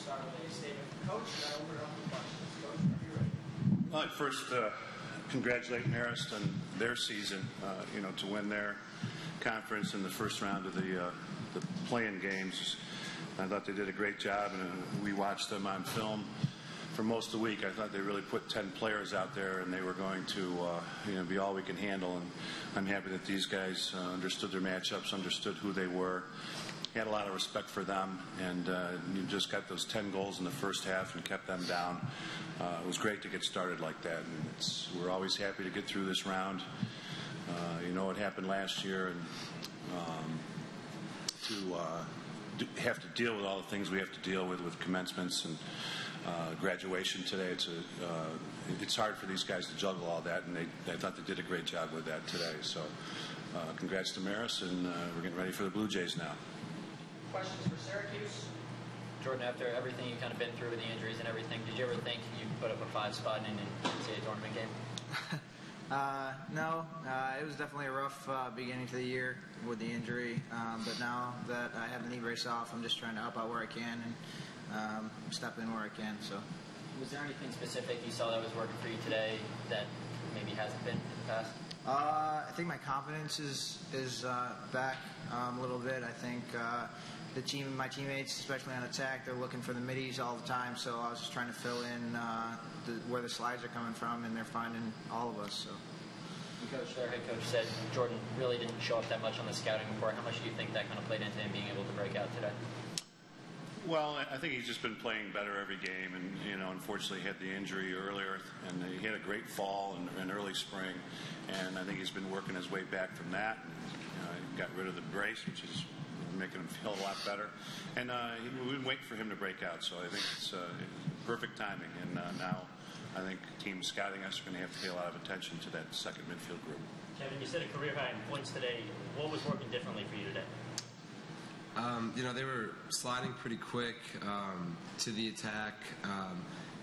start with a statement from Coach, and then open it up to questions. Coach, are you ready? Well, I'd first congratulate Marist on their season, to win their conference in the first round of the play-in games. I thought they did a great job, and we watched them on film for most of the week. I thought they really put 10 players out there, and they were going to be all we can handle. And I'm happy that these guys understood their matchups, understood who they were, had a lot of respect for them, and you just got those 10 goals in the first half and kept them down. It was great to get started like that, and we're always happy to get through this round. What happened last year, and to have to deal with all the things we have to deal with commencements and graduation today. It's hard for these guys to juggle all that, and I thought they did a great job with that today. So congrats to Marist, and we're getting ready for the Blue Jays now. Questions for Syracuse? Jordan, after everything you've kind of been through with the injuries and everything, did you ever think you could put up a 5 spot in an NCAA Tournament game? No, it was definitely a rough beginning to the year with the injury, but now that I have the knee brace off, I'm just trying to help out where I can and step in where I can. So, was there anything specific you saw that was working for you today that maybe hasn't been in the past? I think my confidence is back a little bit. I think my teammates, especially on attack, they're looking for the middies all the time. So I was just trying to fill in where the slides are coming from, and they're finding all of us. So. Their head coach said Jordan really didn't show up that much on the scouting report. How much do you think that kind of played into him being able to break out today? Well, I think he's just been playing better every game, and unfortunately he had the injury earlier, and he had a great fall and early spring, and I think he's been working his way back from that. He got rid of the brace, which is making him feel a lot better, and we've been waiting for him to break out. So I think it's perfect timing, and now I think teams scouting us are going to have to pay a lot of attention to that second midfield group. Kevin, you set a career high in points today. What was working differently for you today? They were sliding pretty quick to the attack,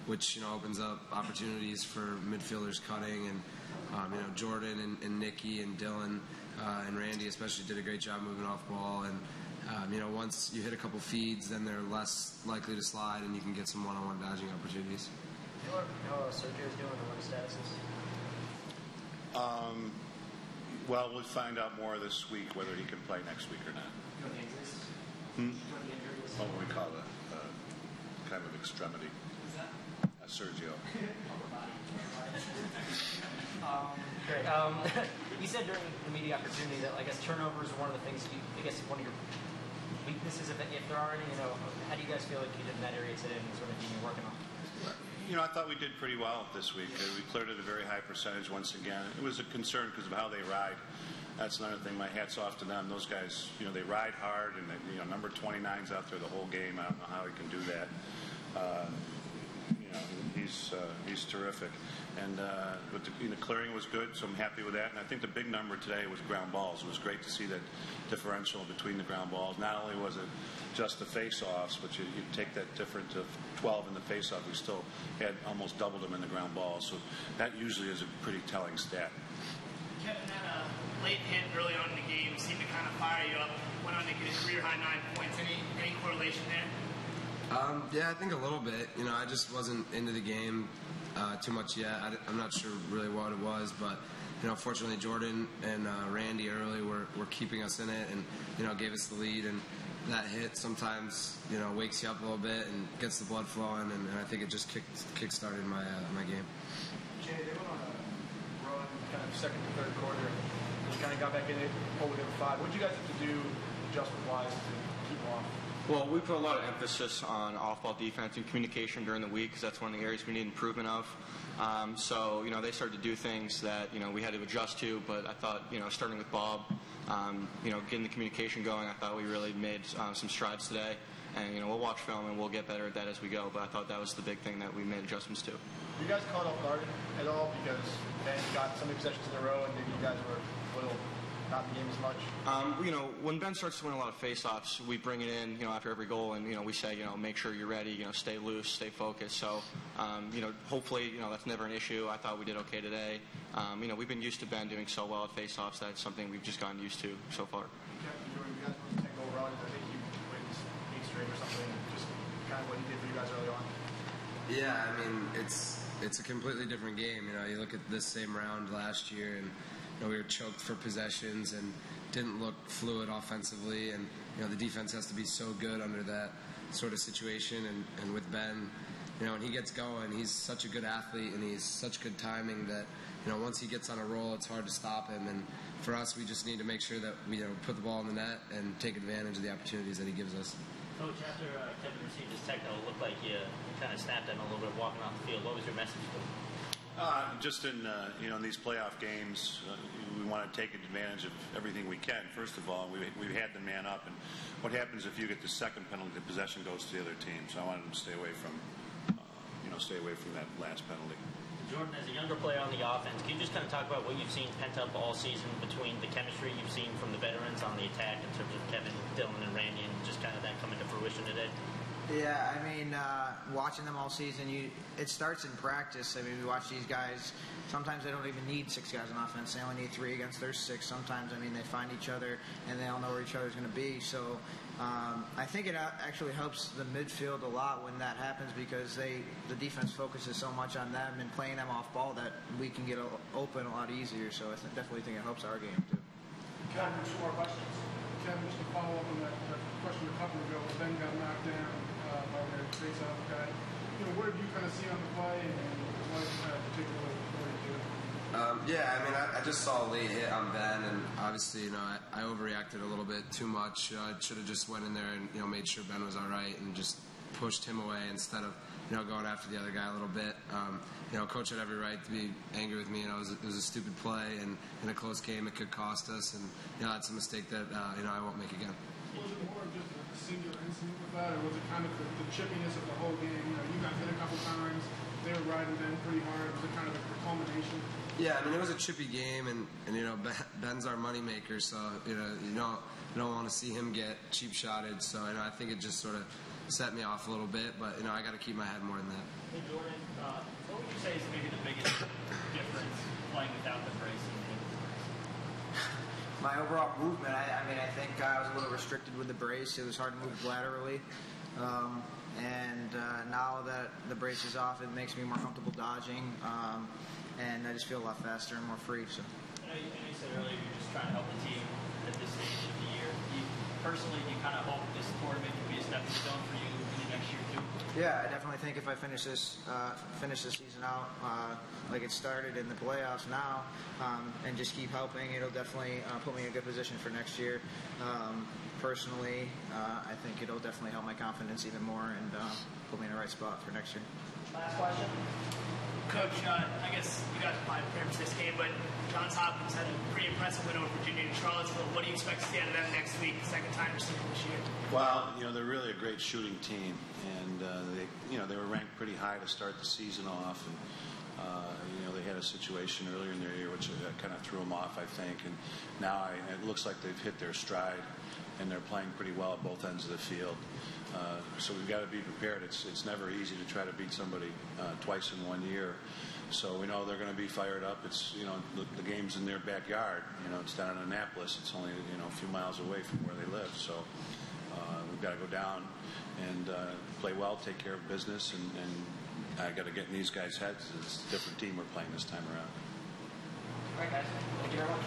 which opens up opportunities for midfielders cutting, and Jordan and Nicky and Dylan and Randy especially did a great job moving off ball, and once you hit a couple feeds, then they're less likely to slide, and you can get some one-on-one dodging opportunities. You know how Sergio's doing, and what his status is? Well, we'll find out more this week whether he can play next week or not. What we call it a kind of extremity. Sergio. Great. You said during the media opportunity that I guess turnovers are one of the things. One of your weaknesses, if there are any. How do you guys feel like you did in that area today, and sort of thing you're working on? I thought we did pretty well this week. We cleared at a very high percentage once again. It was a concern because of how they ride. That's another thing. My hat's off to them. Those guys, they ride hard, and number 29's out there the whole game. I don't know how he can do that. He's terrific. And but the clearing was good, so I'm happy with that. And I think the big number today was ground balls. It was great to see that differential between the ground balls. Not only was it just the face-offs, but you take that difference of 12 in the face-off, we still had almost doubled them in the ground balls. So that usually is a pretty telling stat. Kevin, that late hit early on in the game seemed to kind of fire you up. Went on to get a career-high 9 points. Any correlation there? Yeah, I think a little bit. I just wasn't into the game too much yet. I'm not sure really what it was, but fortunately Jordan and Randy early were keeping us in it, and gave us the lead. And that hit sometimes wakes you up a little bit and gets the blood flowing, and I think it just kick-started my game. Jay, they went on a run kind of second to third quarter, and you kind of got back in it, pulled it in 5. What did you guys have to do adjustment-wise to keep them off? Well, we put a lot of emphasis on off-ball defense and communication during the week because that's one of the areas we need improvement of. So, they started to do things that, we had to adjust to, but I thought, starting with Bob, getting the communication going, I thought we really made some strides today. And, we'll watch film and we'll get better at that as we go, but I thought that was the big thing that we made adjustments to. Were you guys caught off guard at all because Ben got so many possessions in a row and maybe you guys were a little not in the game as much? When Ben starts to win a lot of face-offs, we bring it in, after every goal, and we say, make sure you're ready, stay loose, stay focused. So, hopefully, that's never an issue. I thought we did okay today. We've been used to Ben doing so well at face-offs. That's something we've just gotten used to so far. You guys won the 10-goal run. I think you went 8 straight or something. Just kind of what he did for you guys early on? Yeah, I mean, it's a completely different game. You know, you look at this same round last year, and we were choked for possessions and didn't look fluid offensively, and the defense has to be so good under that sort of situation. And with Ben, when he gets going, he's such a good athlete and he's such good timing that once he gets on a roll, it's hard to stop him. And for us, we just need to make sure that we put the ball in the net and take advantage of the opportunities that he gives us. Coach, after Kevin received his techno, it looked like you kind of snapped at him a little bit walking off the field. What was your message to him? Just in in these playoff games, we want to take advantage of everything we can. First of all, we've had the man up, and what happens if you get the second penalty? The possession goes to the other team. So I wanted him to stay away from that last penalty. Jordan, as a younger player on the offense, can you just kind of talk about what you've seen pent up all season between the chemistry you've seen from the veterans on the attack in terms of Kevin, Dylan, and Randy, and just kind of that coming to fruition today? Yeah, I mean, watching them all season, it starts in practice. I mean, we watch these guys. Sometimes they don't even need 6 guys on offense. They only need 3 against their 6. Sometimes, I mean, they find each other, and they all know where each other's going to be. So I think it actually helps the midfield a lot when that happens because the defense focuses so much on them and playing them off ball that we can get open a lot easier. So I definitely think it helps our game, too. Kevin, 2 more questions. Kevin, just to follow up on that question a couple ago, when Ben got knocked down by their face-off guy, what did you kind of see on the play, and what particularly what did you do? Yeah, I mean, I just saw a late hit on Ben, and obviously, I overreacted a little bit too much. I should have just went in there and made sure Ben was all right and just pushed him away instead of going after the other guy a little bit. Coach had every right to be angry with me. It was a stupid play, and in a close game, it could cost us. And that's a mistake that I won't make again. Was it more of just a singular incident with that, or was it kind of the chippiness of the whole game? You got hit a couple times. They were riding Ben pretty hard. Was it kind of a culmination? Yeah, I mean, it was a chippy game, and Ben's our moneymaker, so you don't want to see him get cheap shotted. So I think it just sort of set me off a little bit, but I got to keep my head more than that. Hey Jordan, what would you say is maybe the biggest difference playing without the brace? My overall movement, I mean, I think I was a little restricted with the brace. It was hard to move laterally. And now that the brace is off, it makes me more comfortable dodging. And I just feel a lot faster and more free. So. I know you said earlier you're just trying to help the team at this stage of the year. Personally, do you kind of hope this tournament can be a stepping stone for you in the next year, too? Yeah, I definitely think if I finish this season out like it started in the playoffs now, and just keep helping, it'll definitely put me in a good position for next year. Personally, I think it'll definitely help my confidence even more and put me in the right spot for next year. Last question. Coach, I guess you guys probably prepared for this game, but Johns Hopkins had a pretty impressive win over Virginia and Charlottesville. What do you expect to see out of them next week, second time you're seeing them this year? Well, they're really a great shooting team, and they were ranked pretty high to start the season off, and they had a situation earlier in their year which kind of threw them off, I think, and now it looks like they've hit their stride, and they're playing pretty well at both ends of the field. So we've got to be prepared. It's never easy to try to beat somebody twice in 1 year. So we know they're going to be fired up. It's the game's in their backyard. It's down in Annapolis. It's only a few miles away from where they live. So we've got to go down and play well, take care of business, and I got to get in these guys' heads. It's a different team we're playing this time around. All right, guys. Thank you very much.